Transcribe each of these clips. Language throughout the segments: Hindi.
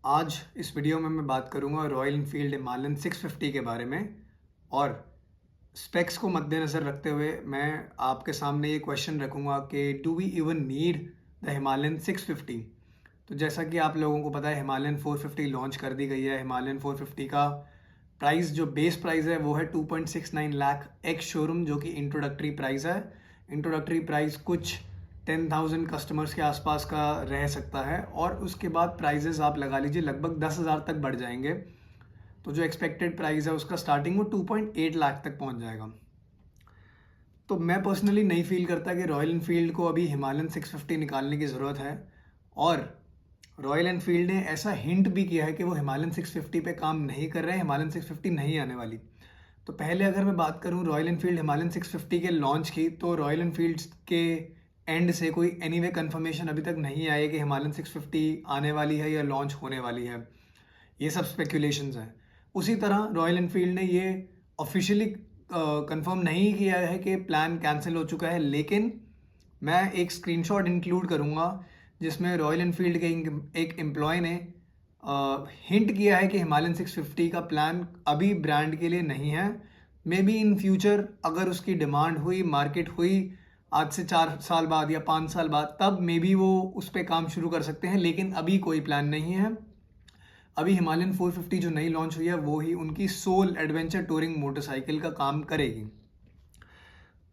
आज इस वीडियो में मैं बात करूंगा रॉयल एनफील्ड हिमालयन 650 के बारे में। और स्पेक्स को मद्देनज़र रखते हुए मैं आपके सामने ये क्वेश्चन रखूंगा कि do we even need the Himalayan 650। तो जैसा कि आप लोगों को पता है हिमालयन 450 लॉन्च कर दी गई है। हिमालयन 450 का प्राइस जो बेस प्राइस है वो है 2.69 लाख एक्स शोरूम, जो कि इंट्रोडक्टरी प्राइस है। इंट्रोडक्टरी प्राइस कुछ 10,000 कस्टमर्स के आसपास का रह सकता है और उसके बाद प्राइजेस आप लगा लीजिए लगभग 10,000 तक बढ़ जाएंगे। तो जो एक्सपेक्टेड प्राइस है उसका स्टार्टिंग वो 2.8 लाख तक पहुंच जाएगा। तो मैं पर्सनली नहीं फील करता कि रॉयल एनफील्ड को अभी हिमालयन 650 निकालने की ज़रूरत है। और रॉयल एनफील्ड ने ऐसा हिंट भी किया है कि वो हिमालयन 650 पे काम नहीं कर रहे हैं, हिमालयन 650 नहीं आने वाली। तो पहले अगर मैं बात करूं रॉयल एनफील्ड हिमालयन 650 के लॉन्च की, तो रॉयल एनफील्ड के एंड से कोई एनीवे कंफर्मेशन अभी तक नहीं आई है कि हिमालयन 650 आने वाली है या लॉन्च होने वाली है। ये सब स्पेकुलेशंस हैं। उसी तरह रॉयल एनफील्ड ने ये ऑफिशियली कंफर्म नहीं किया है कि प्लान कैंसिल हो चुका है, लेकिन मैं एक स्क्रीनशॉट इंक्लूड करूंगा जिसमें रॉयल एनफील्ड के एक एम्प्लॉय ने हिंट किया है कि हिमालयन 650 का प्लान अभी ब्रांड के लिए नहीं है। मे बी इन फ्यूचर अगर उसकी डिमांड हुई, मार्केट हुई, आज से 4 साल बाद या 5 साल बाद, तब मे बी वो उस पर काम शुरू कर सकते हैं, लेकिन अभी कोई प्लान नहीं है। अभी हिमालयन 450 जो नई लॉन्च हुई है वो ही उनकी सोल एडवेंचर टूरिंग मोटरसाइकिल का काम करेगी।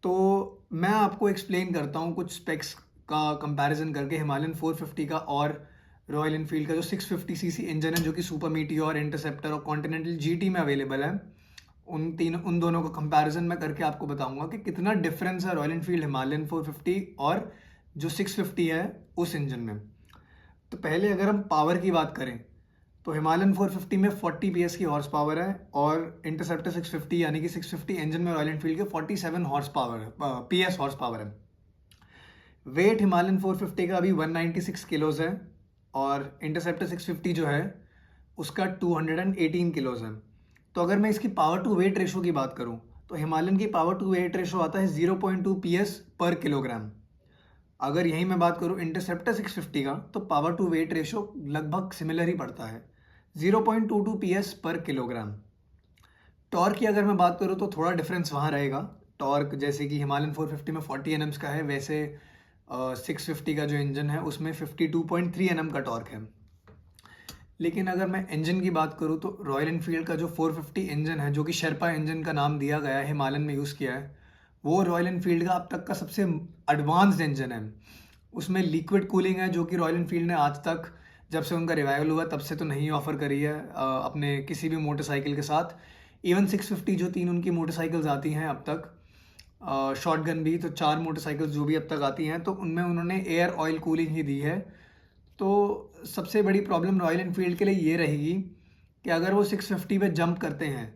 तो मैं आपको एक्सप्लेन करता हूँ कुछ स्पेक्स का कंपैरिजन करके हिमालयन 450 का और रॉयल एनफील्ड का जो 650 सीसी इंजन है, जो कि सुपर मीटियोर, इंटरसेप्टर और कॉन्टिनेंटल जीटी में अवेलेबल है। उन दोनों का कंपैरिजन मैं करके आपको बताऊंगा कि कितना डिफरेंस है रॉयल एनफील्ड हिमालयन 450 और जो 650 है उस इंजन में। तो पहले अगर हम पावर की बात करें तो हिमालयन 450 में 40 पीएस की हॉर्स पावर है और इंटरसेप्टर 650 यानी कि 650 इंजन में रॉयल एनफील्ड के 47 हॉर्स पावर है, पीएस हॉर्स पावर है। वेट हिमालयन 450 का अभी 196 किलोज है और इंटरसेप्टर 650 जो है उसका 218 किलोज है। तो अगर मैं इसकी पावर टू वेट रेशो की बात करूं तो हिमालयन की पावर टू वेट रेशो आता है 0.2 पीएस पर किलोग्राम। अगर यही मैं बात करूं इंटरसेप्टर 650 का तो पावर टू वेट रेशो लगभग सिमिलर ही पड़ता है, 0.22 पीएस पर किलोग्राम। टॉर्क की अगर मैं बात करूं तो थोड़ा डिफरेंस वहाँ रहेगा। टॉर्क जैसे कि हिमालयन 450 में 40 एनएम्स का है, वैसे 650 का जो इंजन है उसमें 52.3 एनएम का टॉर्क है। लेकिन अगर मैं इंजन की बात करूं तो रॉयल एनफील्ड का जो 450 इंजन है, जो कि शेरपा इंजन का नाम दिया गया है, हिमालयन में यूज़ किया है, वो रॉयल एनफील्ड का अब तक का सबसे एडवांस्ड इंजन है। उसमें लिक्विड कूलिंग है, जो कि रॉयल एनफील्ड ने आज तक, जब से उनका रिवाइवल हुआ तब से तो नहीं ऑफर करी है अपने किसी भी मोटरसाइकिल के साथ। इवन 650 जो 3 उनकी मोटरसाइकिल्स आती हैं अब तक, शॉटगन भी, तो 4 मोटरसाइकिल्स जो भी अब तक आती हैं तो उनमें उन्होंने एयर ऑयल कूलिंग ही दी है। तो सबसे बड़ी प्रॉब्लम रॉयल एनफील्ड के लिए ये रहेगी कि अगर वो 650 पे जंप करते हैं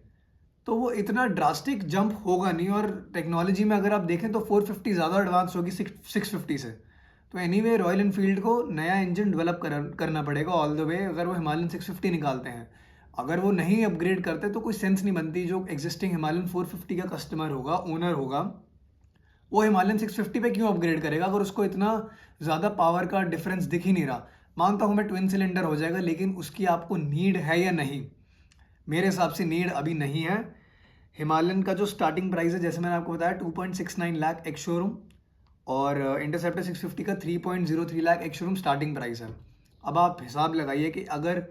तो वो इतना ड्रास्टिक जंप होगा नहीं। और टेक्नोलॉजी में अगर आप देखें तो 450 ज़्यादा एडवांस होगी 650 से। तो एनीवे रॉयल एनफील्ड को नया इंजन डेवलप करना पड़ेगा ऑल द वे, अगर वो हिमालयन 650 निकालते हैं। अगर वो नहीं अपग्रेड करते तो कोई सेंस नहीं बनती। जो एग्जिस्टिंग हिमालयन 450 का कस्टमर होगा, ओनर होगा, वो हिमालयन 650 पे क्यों अपग्रेड करेगा अगर उसको इतना ज़्यादा पावर का डिफरेंस दिख ही नहीं रहा। मानता हूँ मैं ट्विन सिलेंडर हो जाएगा, लेकिन उसकी आपको नीड है या नहीं? मेरे हिसाब से नीड अभी नहीं है। हिमालयन का जो स्टार्टिंग प्राइस है, जैसे मैंने आपको बताया, 2.69 लाख एक्स शोरूम और इंटरसेप्टर 650 का 3.03 lakh ex showroom starting price है। अब आप हिसाब लगाइए कि अगर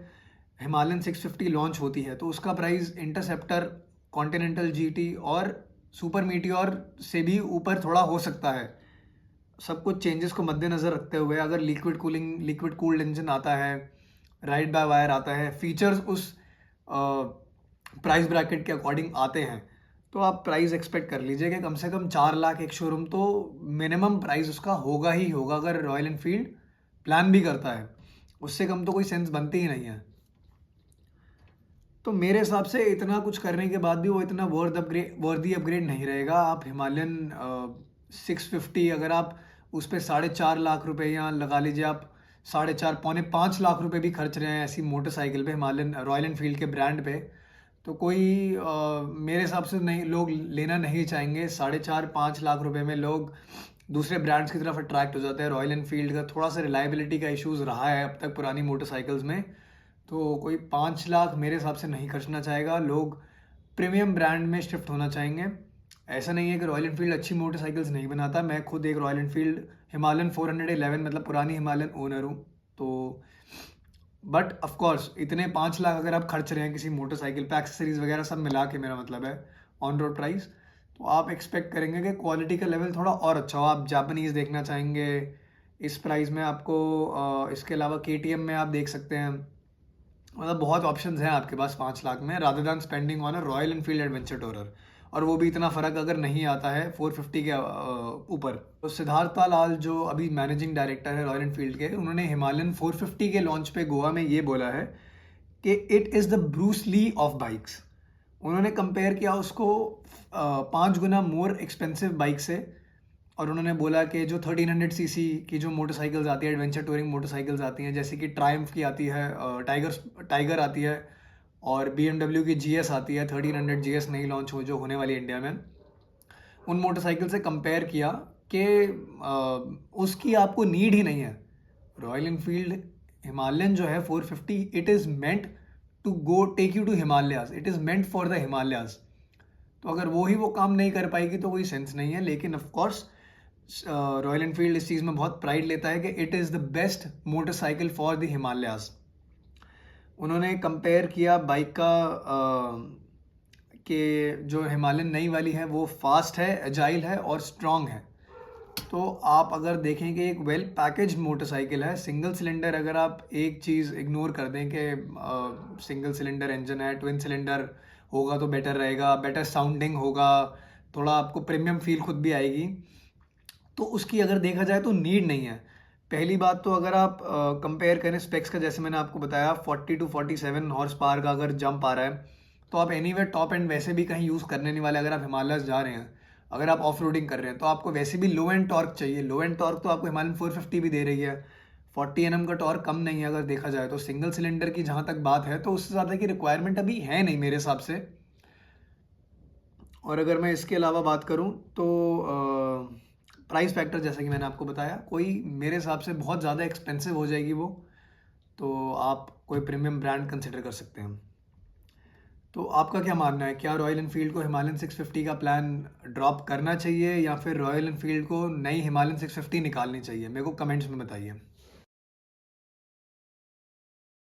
हिमालयन 650 लॉन्च होती है तो उसका प्राइस इंटरसेप्टर, कॉन्टिनेंटल जीटी और सुपर मीटियोर से भी ऊपर थोड़ा हो सकता है। सब कुछ चेंजेस को मद्देनज़र रखते हुए अगर लिक्विड कूल्ड इंजन आता है, राइड बाय वायर आता है, फीचर्स उस प्राइस ब्रैकेट के अकॉर्डिंग आते हैं, तो आप प्राइस एक्सपेक्ट कर लीजिए कि कम से कम 4 लाख एक शोरूम तो मिनिमम प्राइस उसका होगा ही होगा, अगर रॉयल एनफील्ड प्लान भी करता है। उससे कम तो कोई सेंस बनती ही नहीं है। तो मेरे हिसाब से इतना कुछ करने के बाद भी वो इतना वर्दी अपग्रेड नहीं रहेगा। आप हिमालयन 650 अगर आप उस पर 4.5 लाख रुपए, या लगा लीजिए आप 4.5 पौने 5 लाख रुपए भी खर्च रहे हैं ऐसी मोटरसाइकिल पे, हिमालयन रॉयल एनफील्ड के ब्रांड पे, तो कोई मेरे हिसाब से नहीं, लोग लेना नहीं चाहेंगे। 4.5 5 लाख रुपए में लोग दूसरे ब्रांड्स की तरफ अट्रैक्ट हो जाते हैं। रॉयल एनफील्ड का थोड़ा सा रिलायबिलिटी का इश्यूज रहा है अब तक पुरानी मोटरसाइकिल्स में, तो कोई 5 लाख मेरे हिसाब से नहीं खर्चना चाहेगा। लोग प्रीमियम ब्रांड में शिफ्ट होना चाहेंगे। ऐसा नहीं है कि रॉयल एनफील्ड अच्छी मोटरसाइकिल्स नहीं बनाता। मैं खुद एक रॉयल एनफील्ड हिमालयन 411 मतलब पुरानी हिमालयन ओनर हूँ। तो बट ऑफ कोर्स इतने 5 लाख अगर आप खर्च रहे हैं किसी मोटरसाइकिल पे, एक्सेसरीज वगैरह सब मिला के मेरा मतलब है ऑन रोड प्राइस, तो आप एक्सपेक्ट करेंगे कि क्वालिटी का लेवल थोड़ा और अच्छा हो। आप जापानीज़ देखना चाहेंगे इस प्राइस में आपको। इसके अलावा KTM में आप देख सकते हैं। मतलब बहुत ऑप्शंस हैं आपके पास 5 लाख में, rather than spending on a royal Enfield adventure tourer. और वो भी इतना फ़र्क अगर नहीं आता है 450 के ऊपर। तो सिद्धार्थ लाल जो अभी मैनेजिंग डायरेक्टर है रॉयल एनफील्ड के, उन्होंने हिमालयन 450 के लॉन्च पे गोवा में ये बोला है कि it is the Bruce Lee of bikes. उन्होंने कंपेयर किया उसको 5 गुना मोर एक्सपेंसिव बाइक से। और उन्होंने बोला कि जो 1300 सीसी की जो मोटरसाइकिल्स आती है, एडवेंचर टूरिंग मोटरसाइकिल्स आती हैं, जैसे कि ट्रायम्फ की आती है, टाइगर आती है, और BMW की GS आती है, 1300 GS नई लॉन्च हो जो होने वाली इंडिया में, उन मोटरसाइकिल से कंपेयर किया कि उसकी आपको नीड ही नहीं है। रॉयल इनफील्ड हिमालयन जो है 450, it is meant to go take you to Himalayas, it is meant for the Himalayas. तो अगर वो काम नहीं कर पाएगी तो कोई सेंस नहीं है। लेकिन ऑफ कोर्स रॉयल एनफील्ड इस चीज़ में बहुत प्राइड लेता है कि it is the best motorcycle for the Himalayas. उन्होंने कंपेयर किया बाइक का कि जो हिमालयन नई वाली है वो फास्ट है, एजाइल है और स्ट्रॉन्ग है। तो आप अगर देखें कि एक वेल पैकेज्ड मोटरसाइकिल है। सिंगल सिलेंडर, अगर आप एक चीज़ इग्नोर कर दें कि सिंगल सिलेंडर इंजन है, ट्विन सिलेंडर होगा तो बेटर रहेगा, बेटर साउंडिंग होगा, थोड़ा आपको प्रीमियम फील खुद भी आएगी, तो उसकी अगर देखा जाए तो नीड नहीं है। पहली बात तो अगर आप कंपेयर करें स्पेक्स का, जैसे मैंने आपको बताया 40 टू 47 हॉर्स पावर का अगर जंप आ रहा है, तो आप एनीवे टॉप एंड वैसे भी कहीं यूज़ करने नहीं वाले। अगर आप हिमालय जा रहे हैं, अगर आप ऑफ रोडिंग कर रहे हैं, तो आपको वैसे भी लो एंड टॉर्क चाहिए। लो एंड टॉर्क तो आपको हिमालयन 450 भी दे रही है। 40 Nm का टॉर्क कम नहीं है अगर देखा जाए तो। सिंगल सिलेंडर की जहाँ तक बात है तो उससे ज़्यादा की रिक्वायरमेंट अभी है नहीं मेरे हिसाब से। और अगर मैं इसके अलावा बात करूँ तो प्राइस फैक्टर, जैसा कि मैंने आपको बताया, कोई मेरे हिसाब से बहुत ज़्यादा एक्सपेंसिव हो जाएगी वो, तो आप कोई प्रीमियम ब्रांड कंसिडर कर सकते हैं। तो आपका क्या मानना है, क्या रॉयल एनफील्ड को हिमालयन 650 का प्लान ड्रॉप करना चाहिए या फिर रॉयल एनफील्ड को नई हिमालयन 650 निकालनी चाहिए? मेरे को कमेंट्स में बताइए।